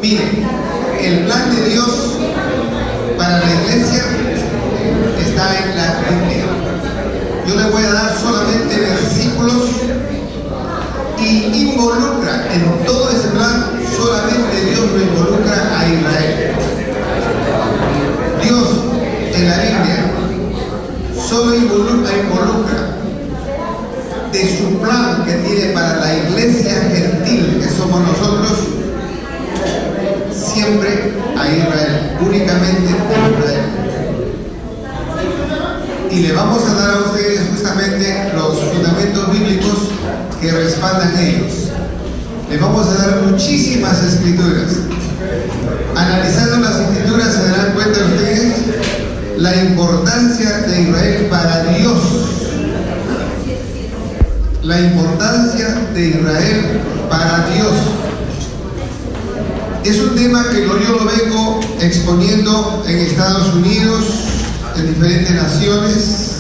Miren, el plan de Dios para la iglesia está en la Biblia. Yo les voy a dar solamente versículos y involucra en todo ese plan, solamente Dios lo involucra a Israel. Dios en la Biblia solo involucra de su plan que tiene para la iglesia gentil, que somos nosotros, siempre a Israel, únicamente a Israel. Y le vamos a dar a ustedes justamente los fundamentos bíblicos que respaldan ellos. Les vamos a dar muchísimas escrituras. Analizando las escrituras se darán cuenta ustedes la importancia de Israel para Dios. La importancia de Israel para Dios. Es un tema que yo lo vengo exponiendo en Estados Unidos, en diferentes naciones,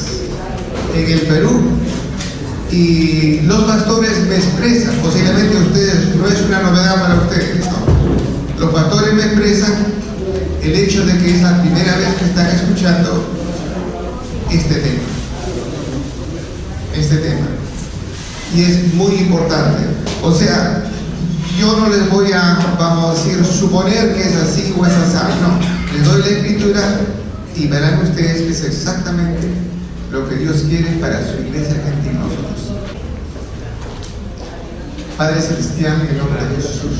en el Perú, y los pastores me expresan, posiblemente ustedes, no es una novedad para ustedes, ¿no? Los pastores me expresan el hecho de que es la primera vez que están escuchando este tema, y es muy importante. O sea, yo no les voy a, vamos a decir, suponer que es así o es así, no, les doy la escritura y verán ustedes que es exactamente lo que Dios quiere para su iglesia gentil, nosotros. Padre Celestial, en el nombre de Jesús,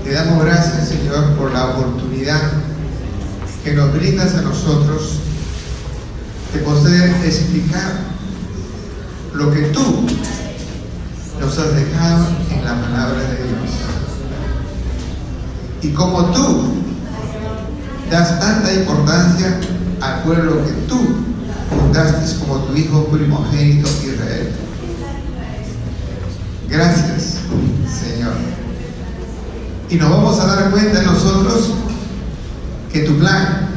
te damos gracias, Señor, por la oportunidad que nos brindas a nosotros de poder explicar lo que tú nos has dejado en la palabra de Dios. Y como tú das tanta importancia al pueblo que tú fundaste como tu hijo primogénito Israel. Gracias, Señor. Y nos vamos a dar cuenta nosotros que tu plan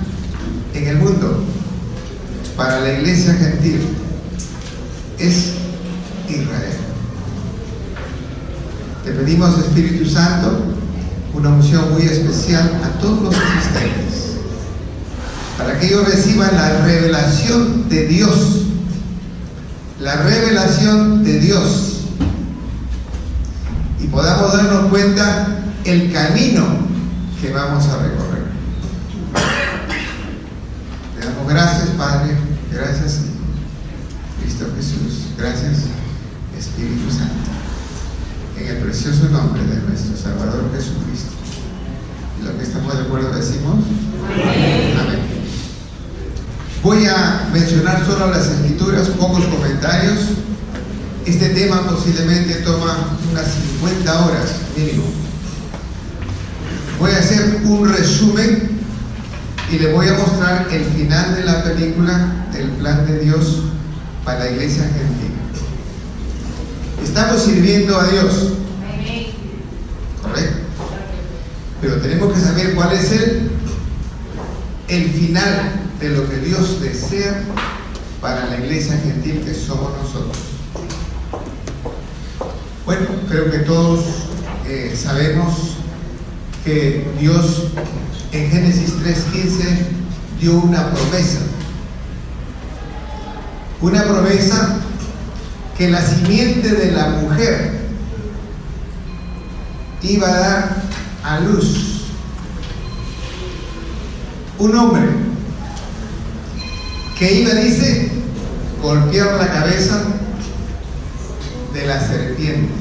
en el mundo para la iglesia gentil es Israel. Te pedimos, Espíritu Santo, una unción muy especial a todos los asistentes, para que ellos reciban la revelación de Dios, y podamos darnos cuenta el camino que vamos a recorrer. Te damos gracias, Padre, gracias, Cristo Jesús, gracias, Espíritu Santo, en el precioso nombre de nuestro Salvador Jesucristo. Y lo que estamos de acuerdo decimos, amén. Amén. Voy a mencionar solo las escrituras, pocos comentarios. Este tema posiblemente toma unas 50 horas mínimo. Voy a hacer un resumen y le voy a mostrar el final de la película del plan de Dios para la iglesia gentil. Estamos sirviendo a Dios, ¿correcto? Pero tenemos que saber cuál es el final de lo que Dios desea para la iglesia gentil que somos nosotros. Bueno, creo que todos sabemos que Dios en Génesis 3:15 dio una promesa que la simiente de la mujer iba a dar a luz un hombre que iba, dice, golpear la cabeza de la serpiente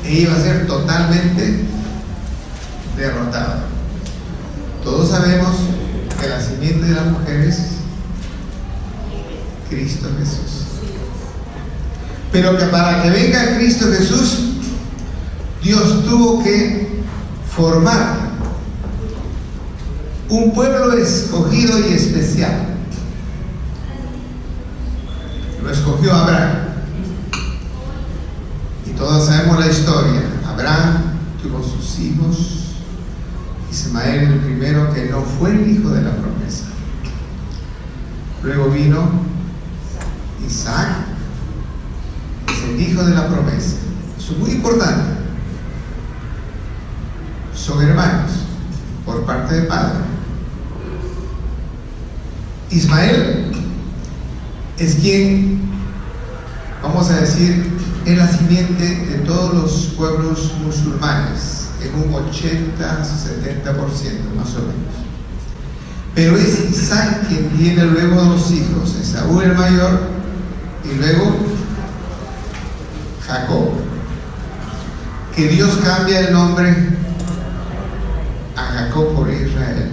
e iba a ser totalmente derrotado. Todos sabemos que la simiente de la mujer es Cristo Jesús, pero que para que venga Cristo Jesús, Dios tuvo que formar un pueblo escogido y especial. Lo escogió Abraham, y todos sabemos la historia. Abraham tuvo sus hijos. Ismael, el primero, que no fue el hijo de la promesa. Luego vino Isaac, es el hijo de la promesa. Eso es muy importante. Son hermanos por parte de padre. Ismael es quien, vamos a decir, es la simiente de todos los pueblos musulmanes, en un 80-70% más o menos. Pero es Isaac quien tiene luego dos hijos, Esaú el mayor y luego Jacob, que Dios cambia el nombre a Jacob por Israel.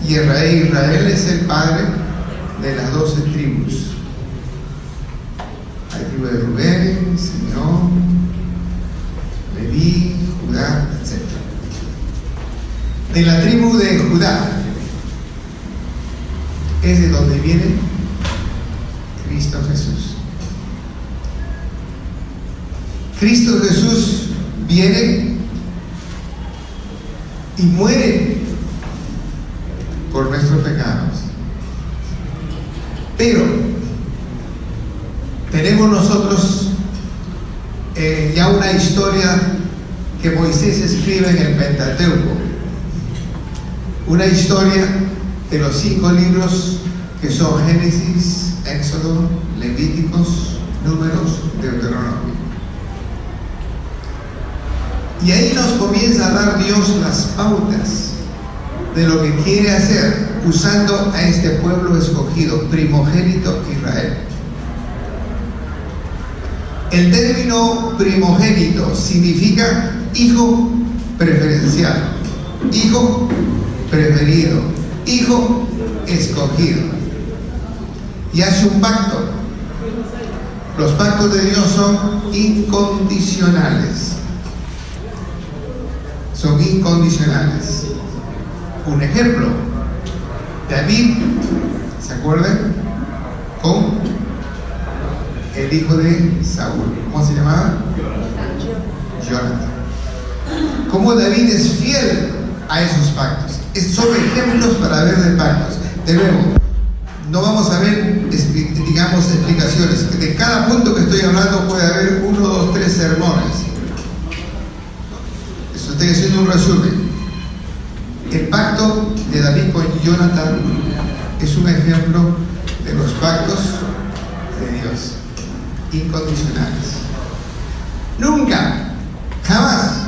Y Israel es el padre de las 12 tribus. Hay tribu de Rubén, Simeón, Leví, Judá, etc. De la tribu de Judá es de donde viene Cristo Jesús. Cristo Jesús viene y muere por nuestros pecados. Pero tenemos nosotros ya una historia que Moisés escribe en el Pentateuco, una historia de los 5 libros que son Génesis, Éxodo, Levíticos, Números, Deuteronomio. Y ahí nos comienza a dar Dios las pautas de lo que quiere hacer usando a este pueblo escogido, primogénito Israel. El término primogénito significa hijo preferencial, hijo preferido, hijo escogido. Y hace un pacto. Los pactos de Dios son incondicionales. Son incondicionales. Un ejemplo, David, ¿se acuerdan? Con el hijo de Saúl. ¿Cómo se llamaba? Jonathan. Cómo David es fiel a esos pactos. Son ejemplos para ver de pactos. De nuevo, no vamos a ver, digamos, explicaciones. De cada punto que estoy hablando puede haber 1, 2, 3 sermones. Eso estoy haciendo un resumen. El pacto de David con Jonathan es un ejemplo de los pactos de Dios, incondicionales. Nunca, jamás,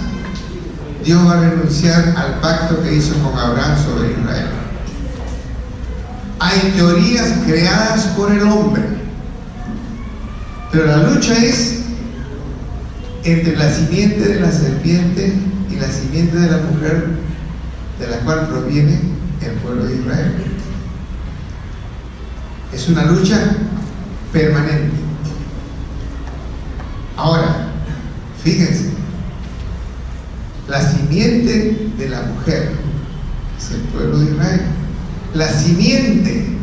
Dios va a renunciar al pacto que hizo con Abraham sobre Israel. Hay teorías creadas por el hombre, pero la lucha es entre la simiente de la serpiente y la simiente de la mujer, de la cual proviene el pueblo de Israel. Es una lucha permanente. Ahora, fíjense, la simiente de la mujer es el pueblo de Israel. La simiente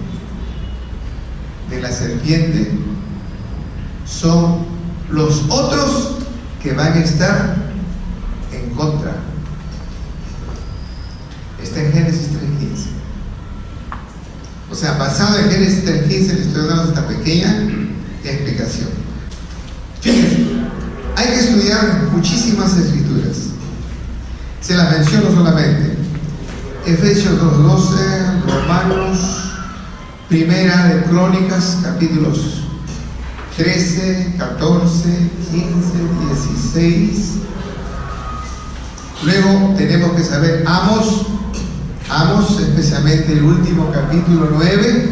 de la serpiente son los otros que van a estar en contra. Está en Génesis 3:15. O sea, basado en Génesis 3:15 le estoy dando esta pequeña explicación. Fíjense, hay que estudiar muchísimas escrituras. Se las menciono solamente. Efesios 2:12, Romanos, Primera de Crónicas, capítulos 13, 14, 15, 16. Luego tenemos que saber Amos, especialmente el último capítulo 9.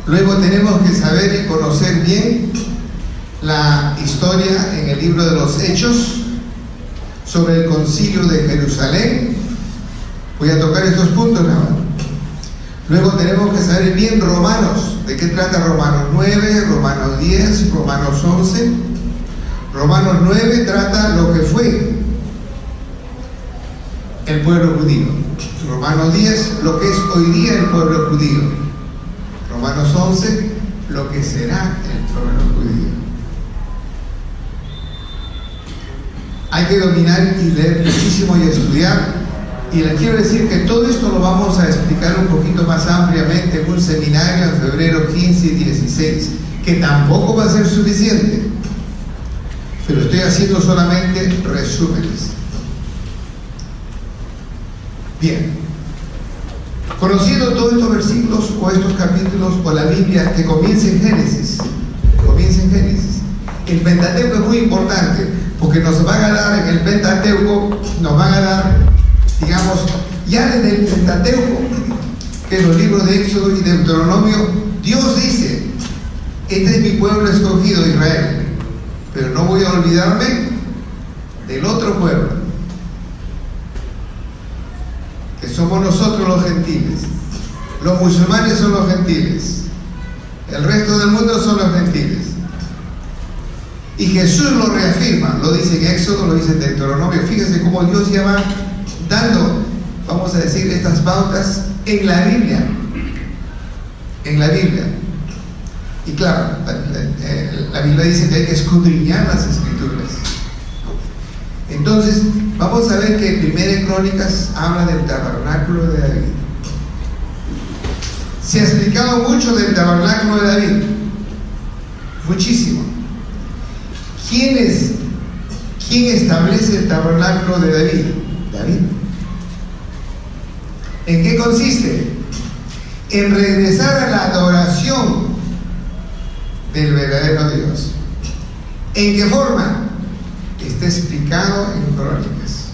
Luego tenemos que saber y conocer bien la historia en el libro de los Hechos sobre el concilio de Jerusalén. Voy a tocar estos puntos nada más. Luego tenemos que saber bien Romanos. ¿De qué trata Romanos 9, Romanos 10, Romanos 11? Romanos 9 trata lo que fue el pueblo judío. Romanos 10, lo que es hoy día el pueblo judío. Romanos 11, lo que será el pueblo judío. Hay que dominar y leer muchísimo y estudiar. Y les quiero decir que todo esto lo vamos a explicar un poquito más ampliamente en un seminario en febrero 15 y 16, que tampoco va a ser suficiente. pero estoy haciendo solamente resúmenes. Bien, conociendo todos estos versículos o estos capítulos o la Biblia que comienza en Génesis, el Pentateuco es muy importante porque nos van a dar en el Pentateuco, nos van a dar, digamos, ya desde el Pentateuco, que es los libros de Éxodo y Deuteronomio, Dios dice: este es mi pueblo escogido, Israel, pero no voy a olvidarme del otro pueblo, que somos nosotros los gentiles. Los musulmanes son los gentiles, el resto del mundo son los gentiles. Y Jesús lo reafirma, lo dice en Éxodo, lo dice en Deuteronomio. Fíjense cómo Dios ya va dando, vamos a decir, estas pautas en la Biblia. En la Biblia. Y claro, la Biblia dice que hay que escudriñar las Escrituras. Entonces, vamos a ver que Primera Crónicas habla del tabernáculo de David. Se ha explicado mucho del tabernáculo de David, muchísimo. ¿Quién establece el tabernáculo de David? David. ¿En qué consiste? En regresar a la adoración del verdadero Dios. ¿En qué forma? Está explicado en Crónicas.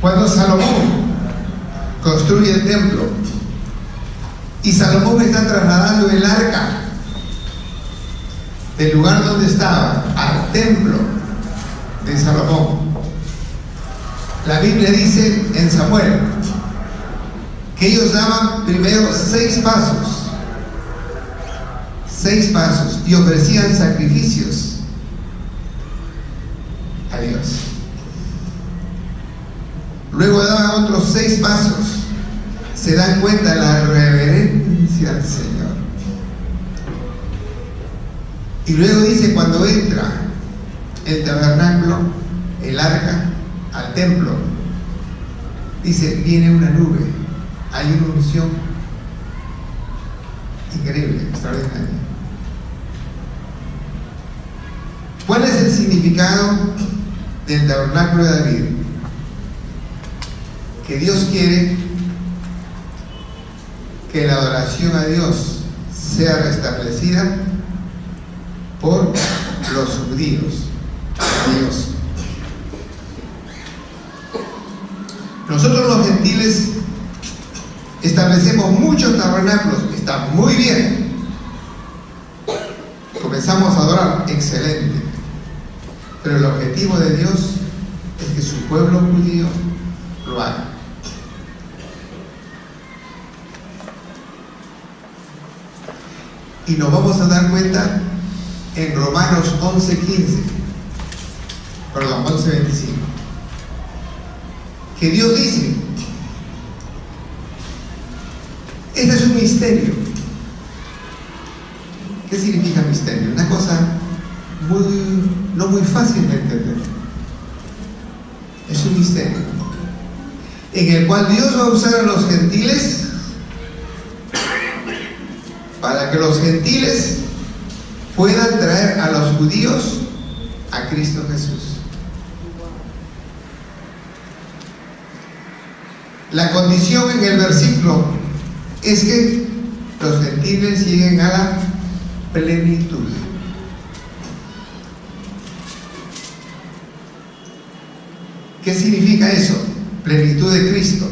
Cuando Salomón construye el templo y Salomón está trasladando el arca del lugar donde estaba al templo de Salomón, la Biblia dice en Samuel que ellos daban primero 6 pasos y ofrecían sacrificios a Dios. Luego daban otros 6 pasos. Se dan cuenta de la reverencia al Señor. Y luego dice, cuando entra el tabernáculo, el arca, al templo, dice, viene una nube, hay una unción increíble, extraordinaria. ¿Cuál es el significado del tabernáculo de David? Que Dios quiere que la adoración a Dios sea restablecida por los judíos a Dios. Nosotros los gentiles establecemos muchos tabernáculos, está muy bien. Comenzamos a adorar, excelente. Pero el objetivo de Dios es que su pueblo judío lo haga. Y nos vamos a dar cuenta en Romanos 11:25, que Dios dice, este es un misterio. ¿Qué significa misterio? Una cosa no muy fácil de entender. Es un misterio en el cual Dios va a usar a los gentiles para que los gentiles puedan traer a los judíos a Cristo Jesús. La condición en el versículo es que los gentiles lleguen a la plenitud. ¿Qué significa eso? Plenitud de Cristo.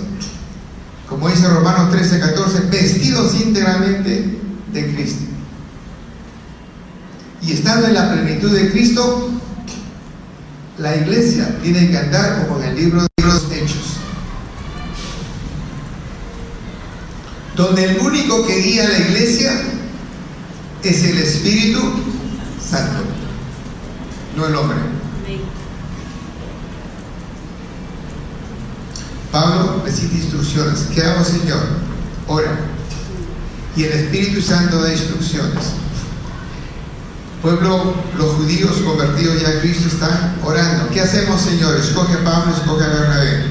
Como dice Romanos 13:14, vestidos íntegramente de Cristo. Y estando en la plenitud de Cristo, la iglesia tiene que andar como en el libro de los Hechos, donde el único que guía a la iglesia es el Espíritu Santo, no el hombre. Pablo necesita instrucciones. ¿Qué hago, Señor? Ora. Y el Espíritu Santo da instrucciones. Pueblo, los judíos convertidos ya a Cristo están orando. ¿Qué hacemos, Señor? Escoge a Pablo, escoge a Bernabé.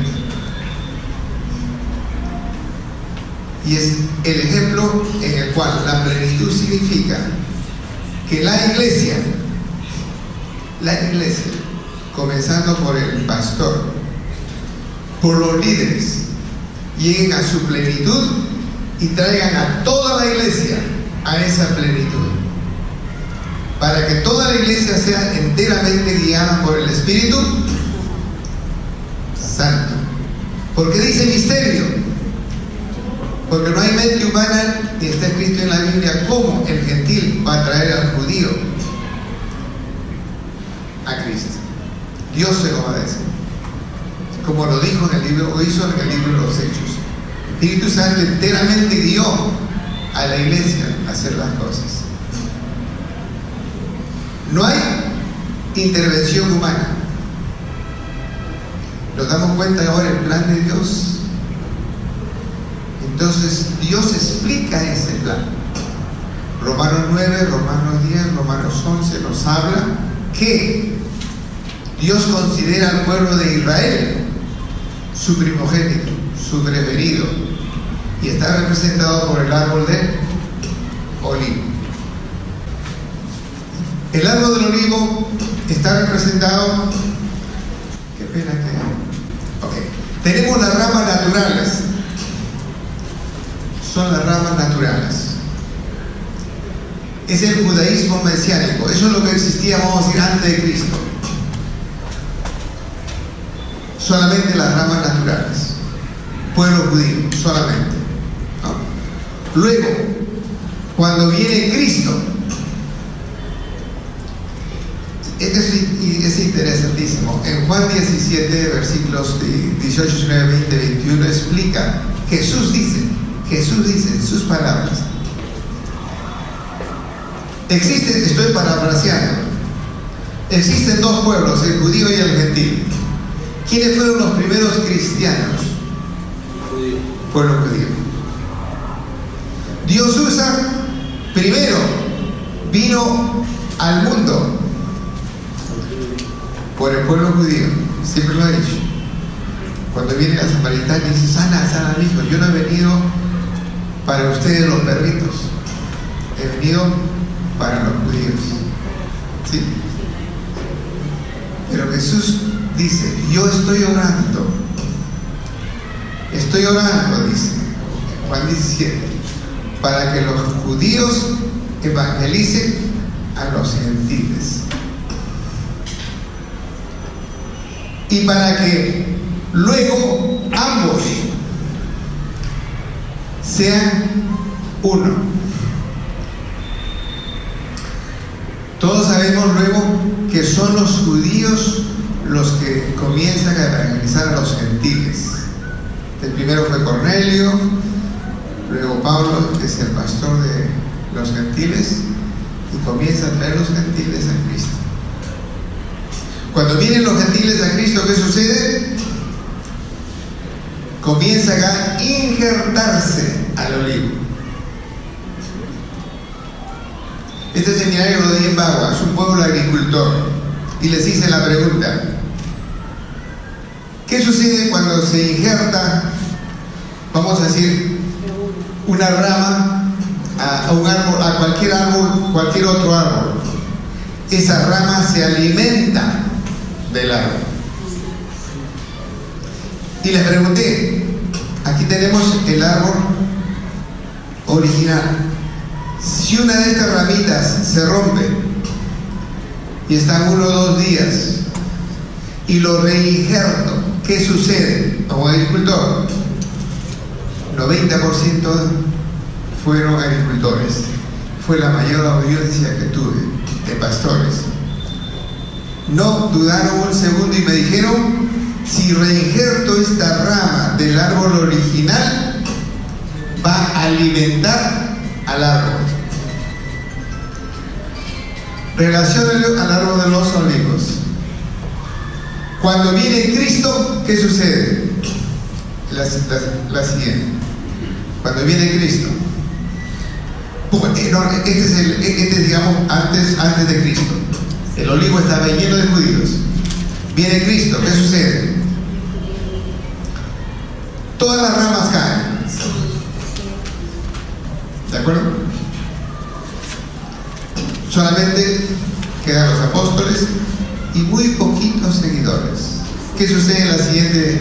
Y es el ejemplo en el cual la plenitud significa que la iglesia, comenzando por el pastor, por los líderes, lleguen a su plenitud y traigan a toda la iglesia a esa plenitud, para que toda la iglesia sea enteramente guiada por el Espíritu Santo. ¿Por qué dice misterio? Porque no hay mente humana, ni está escrito en la Biblia cómo el gentil va a traer al judío a Cristo. Dios se lo va a decir, como lo dijo en el libro, o hizo en el libro de los Hechos. El Espíritu Santo enteramente guió a la iglesia a hacer las cosas. No hay intervención humana. Nos damos cuenta ahora el plan de Dios. Entonces Dios explica ese plan. Romanos 9, Romanos 10, Romanos 11 nos habla que Dios considera al pueblo de Israel su primogénito, su preferido, y está representado por el árbol de olivo. El árbol del olivo está representado, qué pena que... Ok, tenemos las ramas naturales, son las ramas naturales. Es el judaísmo mesiánico, eso es lo que existía, vamos a decir, antes de Cristo. Solamente las ramas naturales, pueblo judío, solamente, ¿no? Luego, cuando viene Cristo, esto es interesantísimo. En Juan 17, versículos 18, 19, 20, 21, explica, Jesús dice en sus palabras, estoy parafraseando, existen dos pueblos, el judío y el gentil. ¿Quiénes fueron los primeros cristianos? Pueblo judío. Dios usa, primero, vino al mundo por el pueblo judío, siempre lo ha dicho. Cuando viene la samaritana y dice, sana mi hijo, yo no he venido para ustedes los perritos, he venido para los judíos. ¿Sí? Pero Jesús dice, yo estoy orando, dice Juan 17, para que los judíos evangelicen a los gentiles, y para que luego ambos sean uno. Todos sabemos luego que son los judíos los que comienzan a evangelizar a los gentiles. El primero fue Cornelio, luego Pablo, que es el pastor de los gentiles, y comienza a traer los gentiles a Cristo. Cuando vienen los gentiles a Cristo, ¿qué sucede? Comienza a injertarse al olivo. Este seminario lo di en Bagua, es un pueblo agricultor, y les hice la pregunta: ¿qué sucede cuando se injerta, vamos a decir, una rama a un árbol, a cualquier árbol, cualquier otro árbol? Esa rama se alimenta del árbol. Y les pregunté, aquí tenemos el árbol original. Si una de estas ramitas se rompe y están 1 o 2 días y lo reinjerto, ¿qué sucede? Como agricultor, 90% fueron agricultores. Fue la mayor audiencia que tuve de pastores. No dudaron un segundo y me dijeron: si reinjerto esta rama del árbol original, va a alimentar al árbol. Relaciónalo al árbol de los olivos. Cuando viene Cristo, ¿qué sucede? La siguiente. Cuando viene Cristo, este es, digamos, antes de Cristo. El olivo estaba lleno de judíos. Viene Cristo, ¿qué sucede? Todas las ramas caen. ¿De acuerdo? Solamente quedan los apóstoles y muy poquitos seguidores. ¿Qué sucede en la siguiente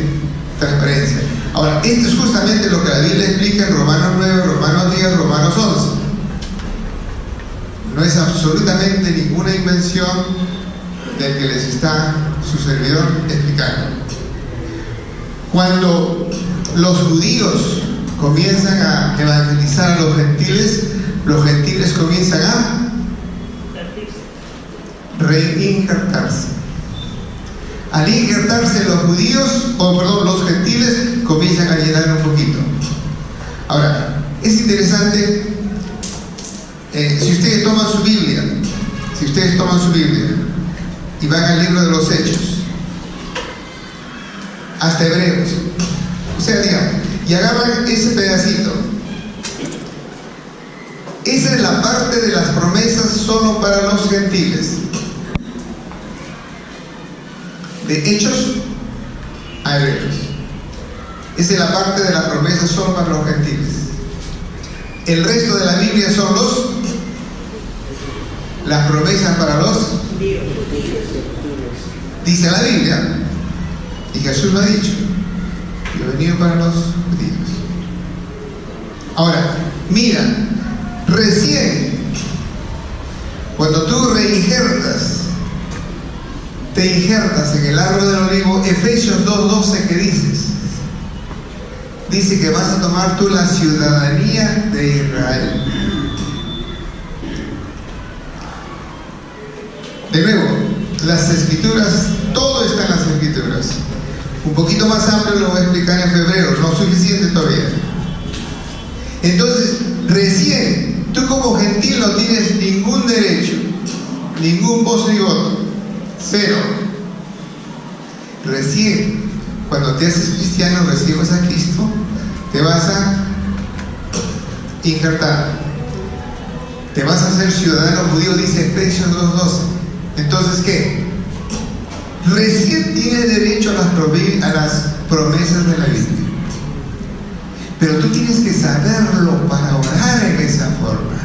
transparencia? Ahora, esto es justamente lo que la Biblia explica en Romanos 9, Romanos 10, Romanos 11. No es absolutamente ninguna invención del que les está su servidor explicando. Cuando los judíos comienzan a evangelizar a los gentiles comienzan a reinjertarse. Al injertarse los gentiles comienzan a llenar un poquito. Ahora, es interesante, si ustedes toman su Biblia y van al libro de los Hechos, hasta Hebreos, o sea, digamos, y agarran ese pedacito. Esa es la parte de las promesas solo para los gentiles. De Hechos a Hebreos. Esa es la parte de las promesas solo para los gentiles. El resto de la Biblia son las promesas para los judíos. Dice la Biblia, y Jesús lo ha dicho, yo he venido para los judíos. Ahora, mira, recién, cuando tú te injertas en el árbol del olivo, Efesios 2:12, ¿qué dices? Dice que vas a tomar tú la ciudadanía de Israel. De nuevo, las escrituras, todo está en las escrituras. Un poquito más amplio lo voy a explicar en febrero, no suficiente todavía. Entonces, recién, tú como gentil no tienes ningún derecho, ningún voz ni voto, cero. Recién, cuando te haces cristiano, recibes a Cristo, te vas a injertar, te vas a hacer ciudadano judío, dice Efesios 2:12. Entonces, ¿qué? Recién tienes derecho a las promesas de la Biblia. Pero tú tienes que saberlo para orar en esa forma.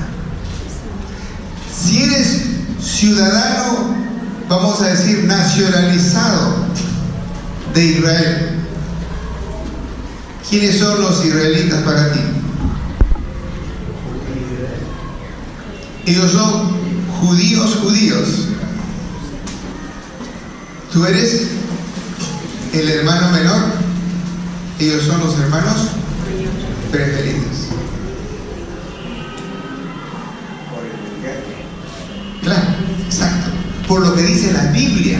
Si eres ciudadano, vamos a decir, nacionalizado de Israel, ¿quiénes son los israelitas para ti? Ellos son judíos. Tú eres el hermano menor, ellos son los hermanos preferidos. Claro, exacto. Por lo que dice la Biblia.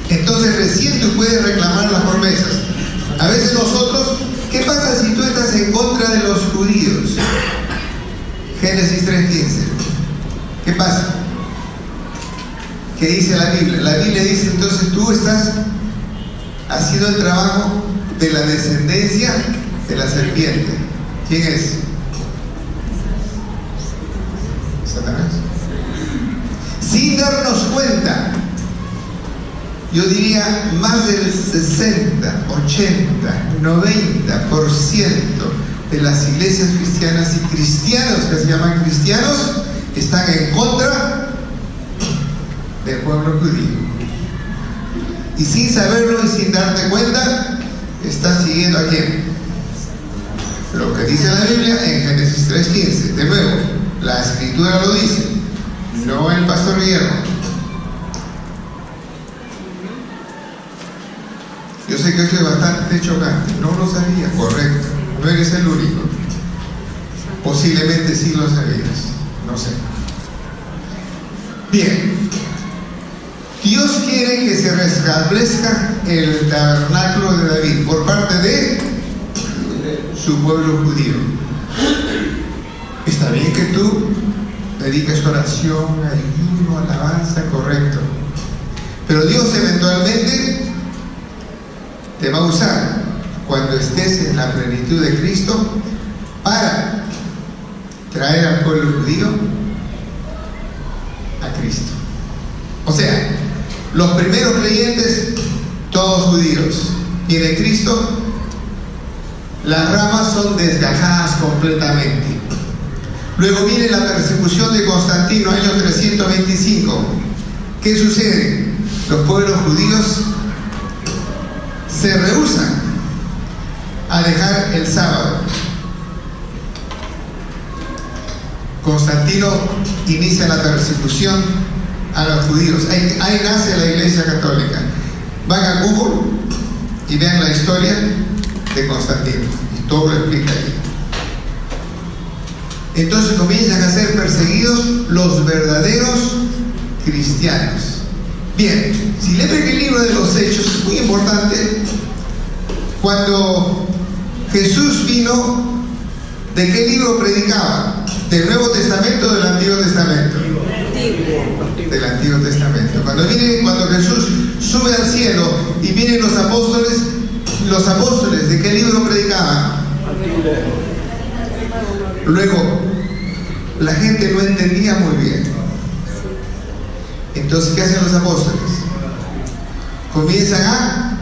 Entonces recién tú puedes reclamar las promesas. A veces nosotros, ¿qué pasa si tú estás en contra de los judíos? Génesis 3:15. ¿Qué pasa? ¿Qué dice la Biblia? La Biblia dice, entonces tú estás haciendo el trabajo de la descendencia de la serpiente. ¿Quién es? Satanás. Sin darnos cuenta, yo diría más del 60, 80, 90% de las iglesias cristianas y cristianos que se llaman cristianos están en contra del pueblo judío. Y sin saberlo y sin darte cuenta, estás siguiendo a quién. Lo que dice la Biblia en Génesis 3:15. De nuevo, la escritura lo dice, no el pastor Guillermo. Yo sé que esto es bastante chocante, no lo sabía, correcto, no eres el único. Posiblemente sí lo sabías, no sé. Bien, Dios quiere que se restablezca el tabernáculo de David por parte de su pueblo judío. Está bien que tú dediques oración, ayuno, alabanza, correcto. Pero Dios eventualmente te va a usar cuando estés en la plenitud de Cristo para traer al pueblo judío a Cristo. O sea, los primeros creyentes, todos judíos, y en Cristo las ramas son desgajadas completamente. Luego viene la persecución de Constantino, año 325. ¿Qué sucede? Los pueblos judíos se rehúsan a dejar el sábado. Constantino inicia la persecución a los judíos. Ahí nace la Iglesia Católica. Van a Google y vean la historia de Constantino, y todo lo explica ahí. Entonces comienzan a ser perseguidos los verdaderos cristianos. Bien, si leen el libro de los Hechos, es muy importante. Cuando Jesús vino, ¿de qué libro predicaba? ¿Del Nuevo Testamento o del Antiguo Testamento? Del Antiguo Testamento. Cuando Jesús sube al cielo y vienen los apóstoles, ¿de qué libro predicaban? Luego, la gente no entendía muy bien. Entonces, ¿qué hacen los apóstoles? Comienzan a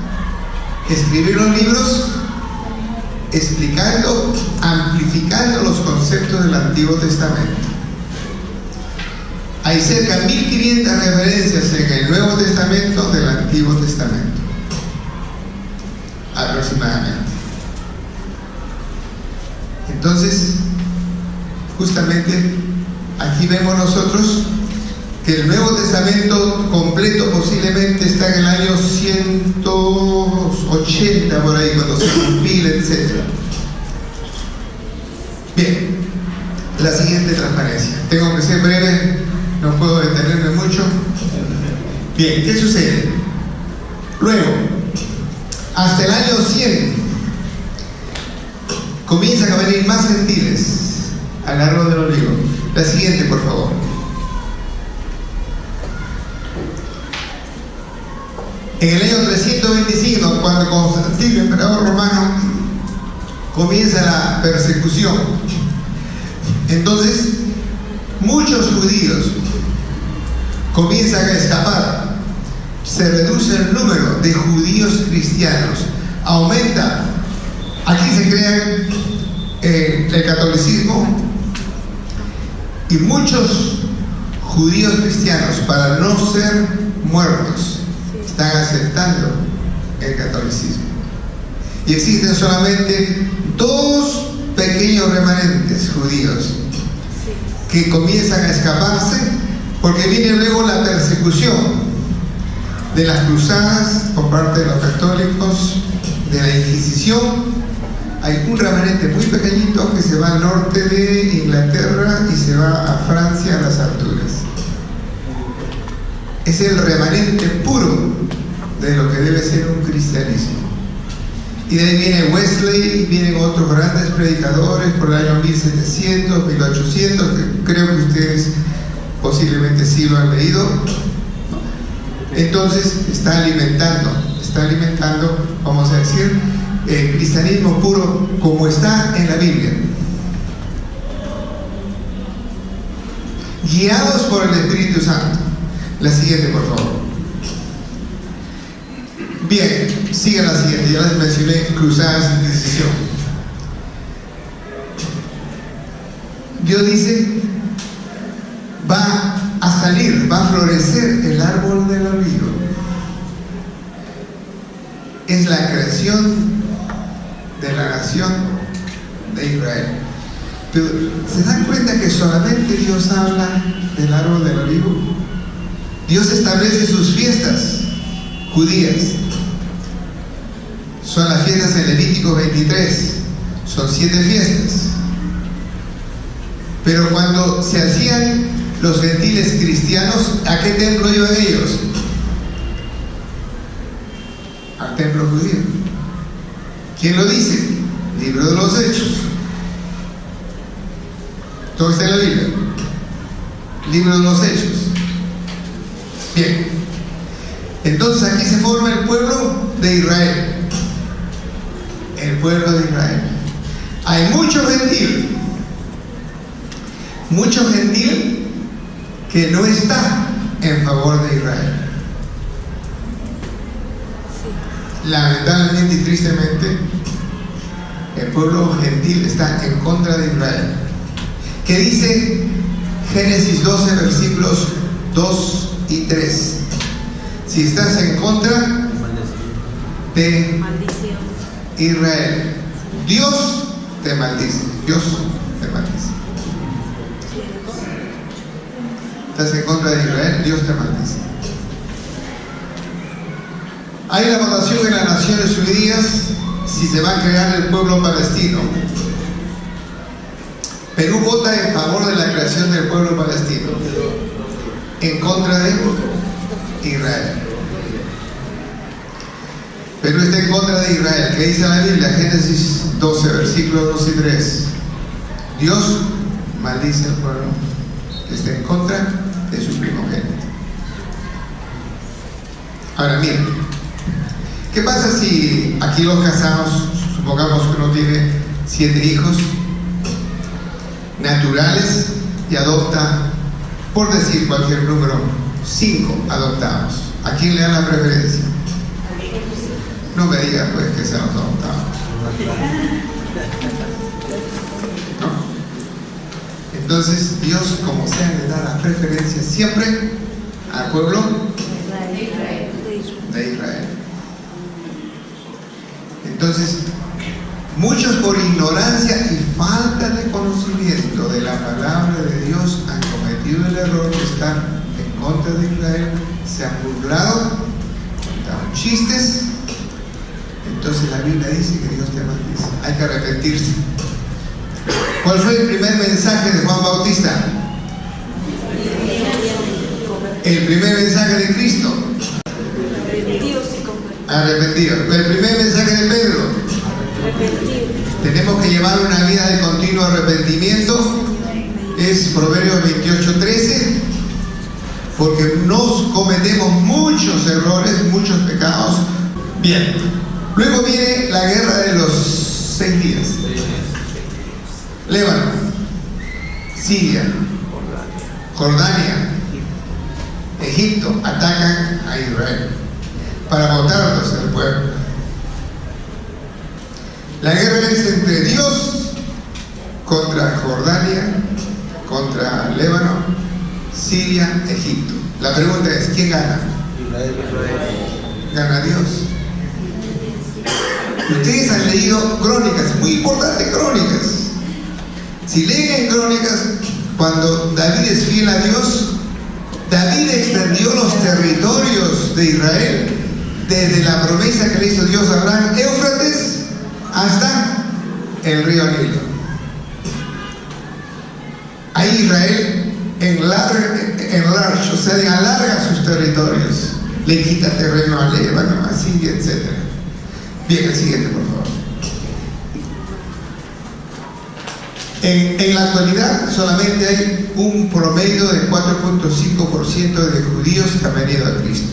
escribir los libros explicando, amplificando los conceptos del Antiguo Testamento. Hay cerca de 1500 referencias en el Nuevo Testamento del Antiguo Testamento, aproximadamente. Entonces, justamente aquí vemos nosotros que el Nuevo Testamento completo posiblemente está en el año 180 por ahí, cuando se compila, etc. Bien, la siguiente transparencia. Tengo que ser breve, no puedo detenerme mucho. Bien, ¿qué sucede? Luego, hasta el año 100 comienzan a venir más gentiles al árbol del olivo. La siguiente, por favor. En el año 325, cuando Constantino, emperador romano, comienza la persecución, entonces muchos judíos comienzan a escapar. Se reduce el número de judíos cristianos, aumenta. Aquí se crea el catolicismo, y muchos judíos cristianos, para no ser muertos, están aceptando el catolicismo. Y existen solamente 2 pequeños remanentes judíos que comienzan a escaparse, porque viene luego la persecución de las cruzadas por parte de los católicos, de la Inquisición. Hay un remanente muy pequeñito que se va al norte de Inglaterra y se va a Francia, a las alturas. Es el remanente puro de lo que debe ser un cristianismo. Y de ahí viene Wesley, y vienen otros grandes predicadores por el año 1700, 1800, que creo que ustedes posiblemente sí lo han leído. Entonces está alimentando, vamos a decir, el cristianismo puro como está en la Biblia, guiados por el Espíritu Santo. La siguiente, por favor. Bien, sigue la siguiente. Ya les mencioné cruzadas, Inquisición. Dios dice, va a salir, va a florecer el árbol del olivo. Es la creación de la nación de Israel. Pero ¿se dan cuenta que solamente Dios habla del árbol del olivo? Dios establece sus fiestas judías. Son las fiestas en Levítico 23. Son 7 fiestas. Pero cuando se hacían los gentiles cristianos, ¿a qué templo iban ellos? Al templo judío. ¿Quién lo dice? Libro de los Hechos. Todo está en la Biblia. Libro de los Hechos. Bien. Entonces aquí se forma el pueblo de Israel. El pueblo de Israel. Hay mucho gentil que no está en favor de Israel. Lamentablemente y tristemente, el pueblo gentil está en contra de Israel. que dice Génesis 12, versículos 2 y 3. Si estás en contra de Israel, Dios te maldice. Dios te maldice. Estás en contra de Israel, Dios te maldice. Hay la votación en las Naciones Unidas si se va a crear el pueblo palestino. Perú vota en favor de la creación del pueblo palestino, en contra de Israel. Perú está en contra de Israel. ¿Qué dice la Biblia? Génesis 12, versículos 2 y 3. Dios maldice al pueblo que está en contra de su primogénito. Ahora miren, ¿qué pasa si aquí los casados, supongamos que uno tiene 7 hijos naturales y adopta, por decir cualquier número, 5 adoptados? ¿A quién le dan la preferencia? No me digas pues que sean los adoptados. ¿No? Entonces Dios, como sea, le da la preferencia siempre al pueblo de Israel. Entonces, muchos por ignorancia y falta de conocimiento de la palabra de Dios han cometido el error de estar en contra de Israel, se han burlado, contaron chistes. Entonces la Biblia dice que Dios te maldice. Hay que arrepentirse. ¿Cuál fue el primer mensaje de Juan Bautista? El primer mensaje de Cristo. Arrepentido. El primer mensaje de Pedro. Tenemos que llevar una vida de continuo arrepentimiento. Es Proverbios 28:13. Porque nos cometemos muchos errores, muchos pecados. Bien. Luego viene la guerra de los 6 días. Líbano, Siria, Jordania, Egipto atacan a Israel para botarlos del pueblo. La guerra es entre Dios contra Jordania, contra Líbano, Siria, Egipto. La pregunta es, ¿quién gana? Gana Dios. Ustedes han leído Crónicas, muy importante, Crónicas. Si leen en Crónicas, cuando David es fiel a Dios, David extendió los territorios de Israel desde la promesa que le hizo Dios a Abraham, Éufrates, hasta el río Nilo. Ahí Israel enlarga, o sea, alarga sus territorios, le quita terreno a Líbano, a Siria, etc. Bien, el siguiente, por favor. En la actualidad solamente hay un promedio de 4.5% de judíos que han venido a Cristo.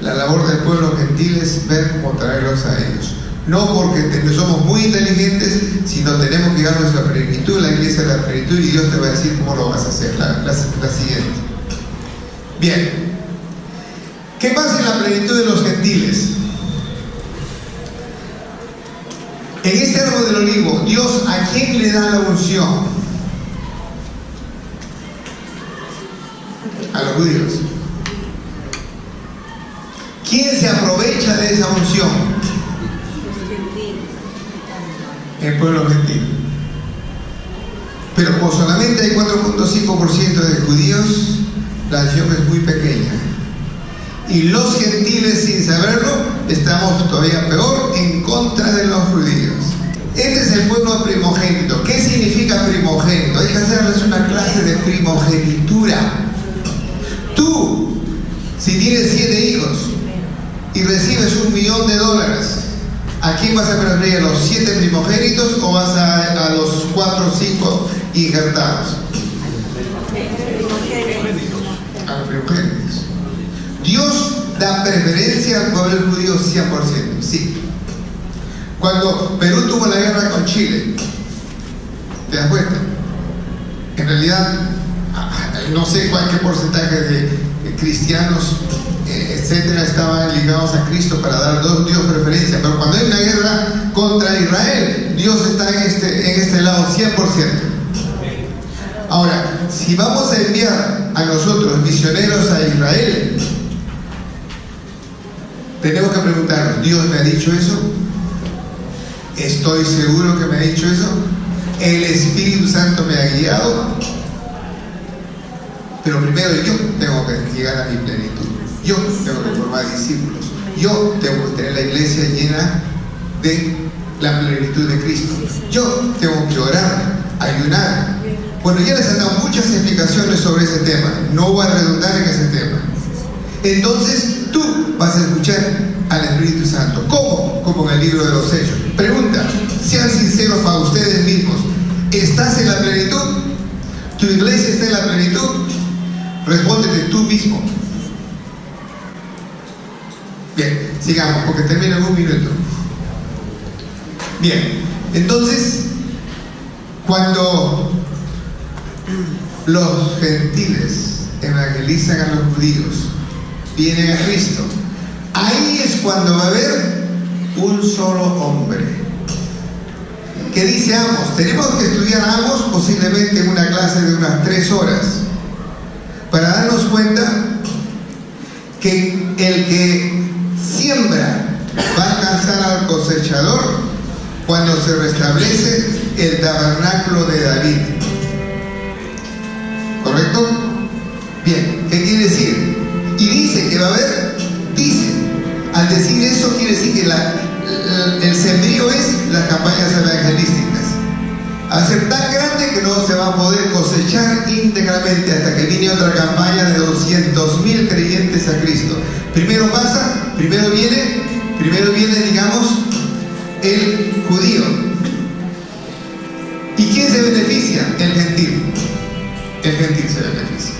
La labor del pueblo gentil es ver cómo traerlos a ellos. No porque somos muy inteligentes, sino tenemos que llegar a nuestra plenitud, la iglesia de la plenitud, y Dios te va a decir cómo lo vas a hacer. La siguiente. Bien. ¿Qué pasa en la plenitud de los gentiles? En este árbol del olivo, Dios, ¿a quién le da la unción? A los judíos. ¿Quién se aprovecha de esa unción? El pueblo gentil. Pero como solamente hay 4.5% de judíos, la unción es muy pequeña. Y los gentiles, sin saberlo, estamos todavía peor en contra de los judíos. Este es el pueblo primogénito. ¿Qué significa primogénito? Hay que hacerles una clase de primogenitura. Tú, si tienes 7 hijos y recibes $1.000.000, ¿a quién vas a preferir? ¿A los 7 primogénitos o vas a los 4 o 5 injertados? A los primogénitos. Dios da preferencia al pueblo judío 100%, sí. Cuando Perú tuvo la guerra con Chile, ¿te das cuenta? En realidad, no sé qué porcentaje de cristianos, etcétera, estaban ligados a Cristo para dar Dios preferencia, pero cuando hay una guerra contra Israel, Dios está en este lado 100%. Ahora, si vamos a enviar a nosotros misioneros a Israel, tenemos que preguntarnos, ¿Dios me ha dicho eso? ¿Estoy seguro que me ha dicho eso? ¿El Espíritu Santo me ha guiado? Pero primero yo tengo que llegar a mi plenitud. Yo tengo que formar discípulos. Yo tengo que tener la iglesia llena de la plenitud de Cristo. Yo tengo que orar, ayunar. Bueno, ya les han dado muchas explicaciones sobre ese tema. No voy a redundar en ese tema. Entonces tú vas a escuchar al Espíritu Santo. ¿Cómo? Como en el libro de los Hechos. Pregunta, sean sinceros para ustedes mismos. ¿Estás en la plenitud? ¿Tu iglesia está en la plenitud? Respóndete tú mismo. Bien, sigamos, porque termina en un minuto. Bien, entonces, cuando los gentiles evangelizan a los judíos, vienen a Cristo, ahí es cuando va a haber un solo hombre que dice ambos. Tenemos que estudiar ambos posiblemente en una clase de unas 3 horas para darnos cuenta que el que siembra va a alcanzar al cosechador cuando se restablece el tabernáculo de David. ¿Correcto? Bien, ¿qué quiere decir? Y dice que va a haber, al decir eso quiere decir que el sembrío es las campañas evangelísticas. Va a ser tan grande que no se va a poder cosechar íntegramente hasta que viene otra campaña de 200.000 creyentes a Cristo. Primero viene, digamos, el judío. ¿Y quién se beneficia? El gentil. El gentil se beneficia.